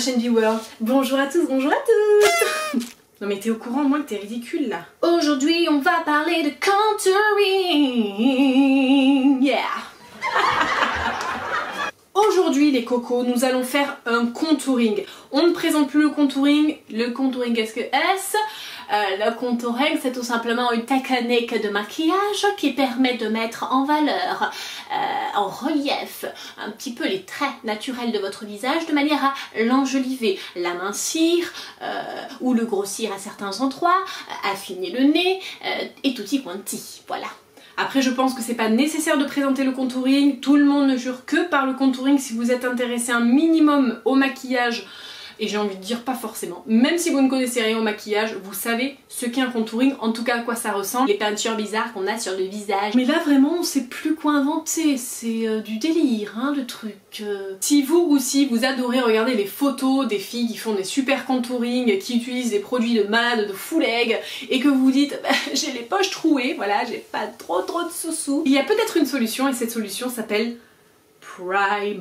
chaîne Viewer. Bonjour à tous, bonjour à toutes. Non mais t'es au courant moi que t'es ridicule là. Aujourd'hui on va parler de contouring. Yeah. Aujourd'hui les cocos, nous allons faire un contouring. On ne présente plus le contouring. Le contouring qu'est-ce que est-ce? Le contouring c'est tout simplement une technique de maquillage qui permet de mettre en valeur, en relief un petit peu les traits naturels de votre visage de manière à l'enjoliver, l'amincir ou le grossir à certains endroits, affiner le nez et tutti quanti, voilà. Après je pense que c'est pas nécessaire de présenter le contouring, tout le monde ne jure que par le contouring si vous êtes intéressé un minimum au maquillage. Et j'ai envie de dire pas forcément. Même si vous ne connaissez rien au maquillage, vous savez ce qu'est un contouring, en tout cas à quoi ça ressemble. Les peintures bizarres qu'on a sur le visage. Mais là vraiment on sait plus quoi inventer, c'est du délire hein, le truc. Si vous aussi vous adorez regarder les photos des filles qui font des super contouring, qui utilisent des produits de malade, de full egg, et que vous vous dites bah, j'ai les poches trouées, voilà, j'ai pas trop de sous-sous. Il y a peut-être une solution et cette solution s'appelle Primark.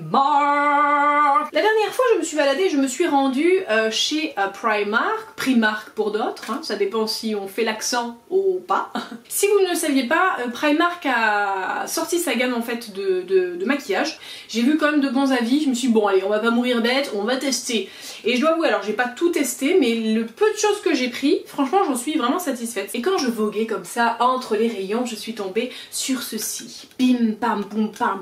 La dernière fois je me suis baladée, je me suis rendue chez Primark pour d'autres, hein, ça dépend si on fait l'accent ou pas. Si vous ne le saviez pas, Primark a sorti sa gamme en fait de maquillage. J'ai vu quand même de bons avis, je me suis dit bon allez on va pas mourir bête, on va tester. Et je dois avouer, alors j'ai pas tout testé mais le peu de choses que j'ai pris, franchement j'en suis vraiment satisfaite. Et quand je voguais comme ça entre les rayons, je suis tombée sur ceci. Bim pam boum pam.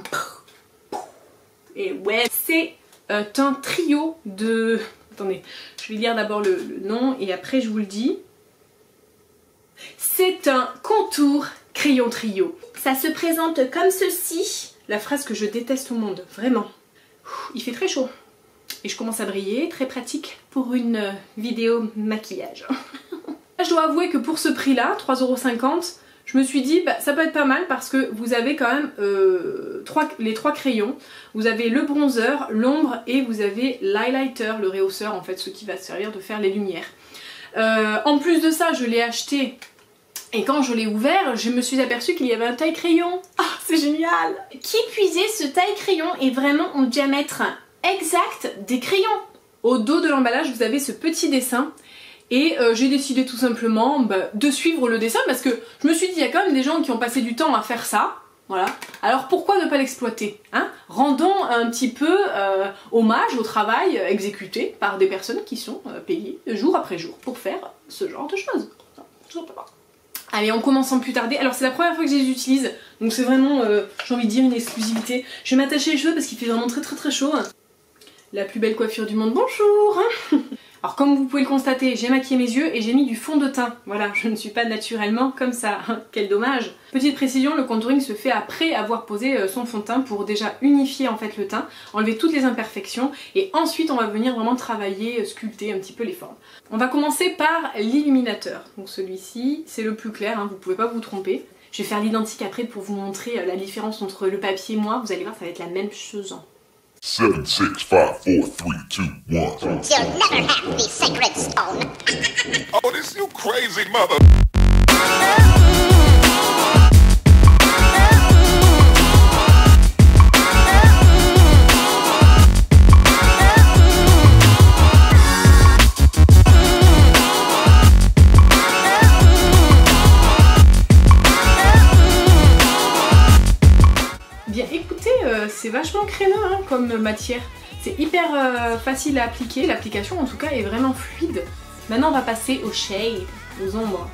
Et ouais, c'est un trio de... Attendez, je vais lire d'abord le nom et après je vous le dis. C'est un contour crayon trio. Ça se présente comme ceci. La phrase que je déteste au monde, vraiment. Il fait très chaud. Et je commence à briller, très pratique pour une vidéo maquillage. Je dois avouer que pour ce prix-là, 3,50 €, je me suis dit bah, ça peut être pas mal parce que vous avez quand même les trois crayons. Vous avez le bronzer, l'ombre et vous avez l'highlighter, le rehausseur en fait, ce qui va servir de faire les lumières. En plus de ça, je l'ai acheté et quand je l'ai ouvert, je me suis aperçue qu'il y avait un taille crayon. Ah, c'est génial! Qui puisait ce taille crayon est vraiment au diamètre exact des crayons. Au dos de l'emballage, vous avez ce petit dessin. Et j'ai décidé tout simplement de suivre le dessin parce que je me suis dit il y a quand même des gens qui ont passé du temps à faire ça, voilà. Alors pourquoi ne pas l'exploiter hein? Rendons un petit peu hommage au travail exécuté par des personnes qui sont payées jour après jour pour faire ce genre de choses. Tout simplement. Allez, on commence sans plus tarder. Alors c'est la première fois que je les utilise, donc c'est vraiment, j'ai envie de dire, une exclusivité. Je vais m'attacher les cheveux parce qu'il fait vraiment très chaud. La plus belle coiffure du monde, bonjour. Alors comme vous pouvez le constater, j'ai maquillé mes yeux et j'ai mis du fond de teint. Voilà, je ne suis pas naturellement comme ça. Quel dommage. Petite précision, le contouring se fait après avoir posé son fond de teint pour déjà unifier en fait le teint, enlever toutes les imperfections et ensuite on va venir vraiment travailler, sculpter un petit peu les formes. On va commencer par l'illuminateur. Donc celui-ci, c'est le plus clair, hein, vous pouvez pas vous tromper. Je vais faire l'identique après pour vous montrer la différence entre le papier et moi. Vous allez voir, ça va être la même chose. 7, 6, 5, 4, 3, 2, 1. You'll never have the sacred stone. Oh, this you crazy mother. Bien écoutez, c'est vachement crémeux hein, comme matière. C'est hyper facile à appliquer, l'application en tout cas est vraiment fluide. Maintenant on va passer au shade, aux ombres.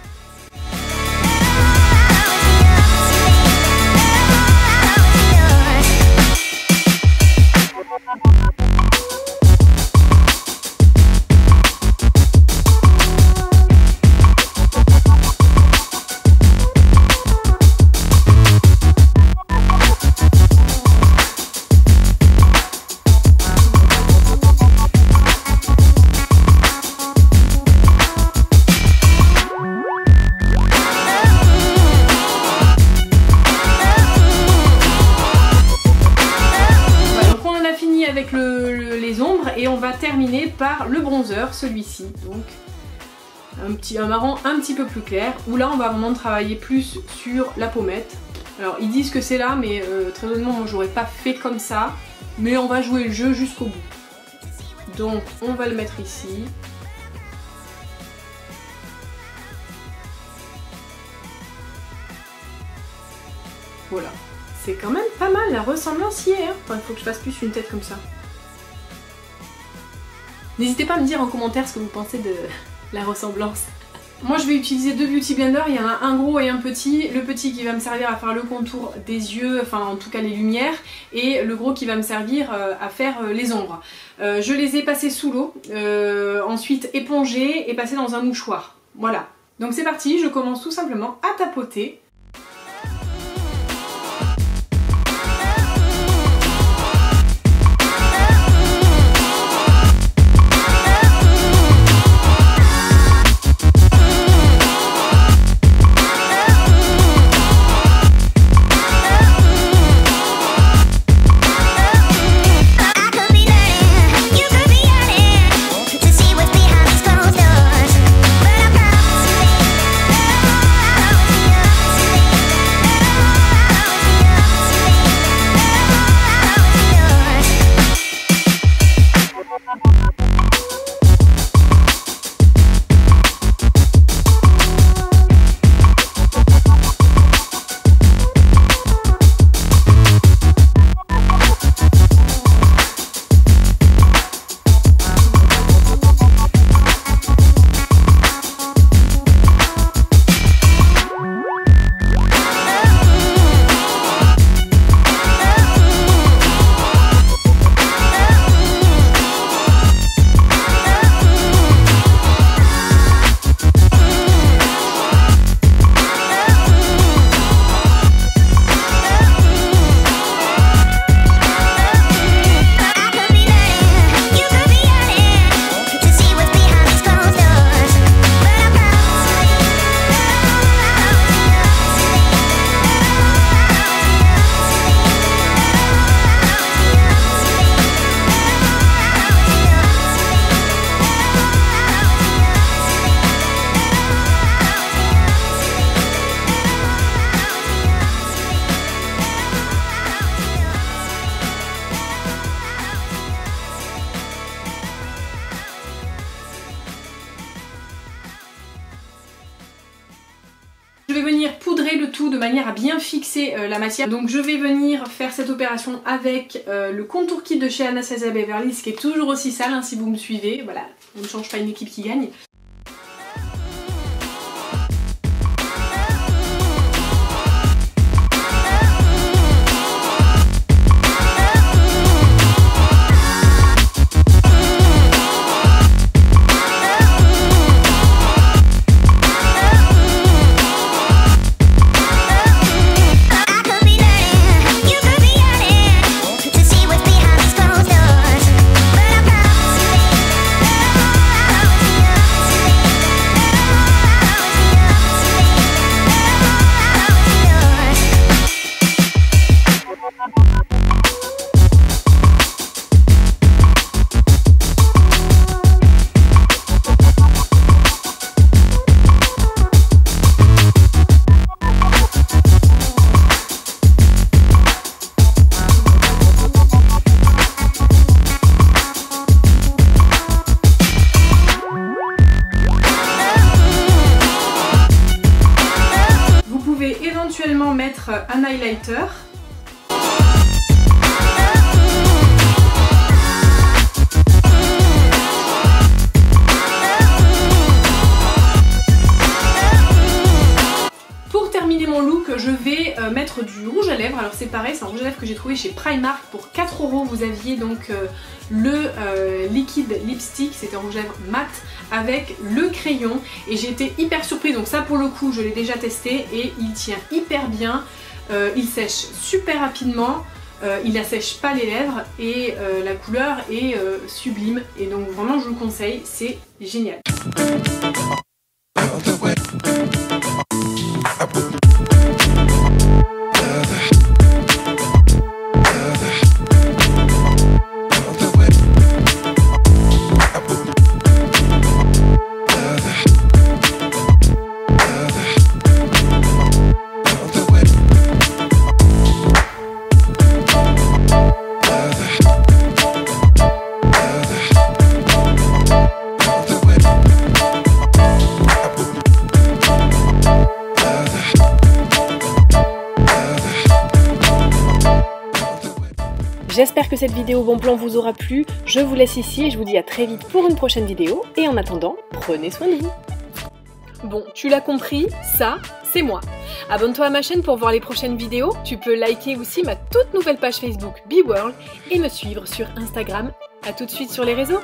Avec les ombres et on va terminer par le bronzer, celui-ci, donc un marron un petit peu plus clair, où là on va vraiment travailler plus sur la pommette. Alors ils disent que c'est là mais très honnêtement moi j'aurais pas fait comme ça, mais on va jouer le jeu jusqu'au bout. Donc on va le mettre ici. Voilà. C'est quand même pas mal, la ressemblance y est. Hein. Enfin, il faut que je fasse plus une tête comme ça. N'hésitez pas à me dire en commentaire ce que vous pensez de la ressemblance. Moi je vais utiliser deux beauty blenders, il y en a un gros et un petit. Le petit qui va me servir à faire le contour des yeux, enfin en tout cas les lumières, et le gros qui va me servir à faire les ombres. Je les ai passés sous l'eau, ensuite épongés et passés dans un mouchoir. Voilà. Donc c'est parti, je commence tout simplement à tapoter. Je vais venir poudrer le tout de manière à bien fixer la matière. Donc je vais venir faire cette opération avec le contour kit de chez Anastasia Beverly Hills, qui est toujours aussi sale hein, si vous me suivez. Voilà, on ne change pas une équipe qui gagne. Éventuellement mettre un highlighter. Pour terminer mon look, je vais mettre du rouge à lèvres. Alors c'est pareil, c'est un rouge à lèvres que j'ai trouvé chez Primark pour 4 €. Vous aviez donc le liquide lipstick, c'était un rouge à lèvres mat avec le crayon et j'ai été hyper surprise. Donc ça pour le coup je l'ai déjà testé et il tient hyper bien, il sèche super rapidement, il n'assèche pas les lèvres et la couleur est sublime et donc vraiment je vous le conseille, c'est génial. J'espère que cette vidéo bon plan vous aura plu. Je vous laisse ici et je vous dis à très vite pour une prochaine vidéo. Et en attendant, prenez soin de vous. Bon, tu l'as compris, ça, c'est moi. Abonne-toi à ma chaîne pour voir les prochaines vidéos. Tu peux liker aussi ma toute nouvelle page Facebook Be World et me suivre sur Instagram. À tout de suite sur les réseaux.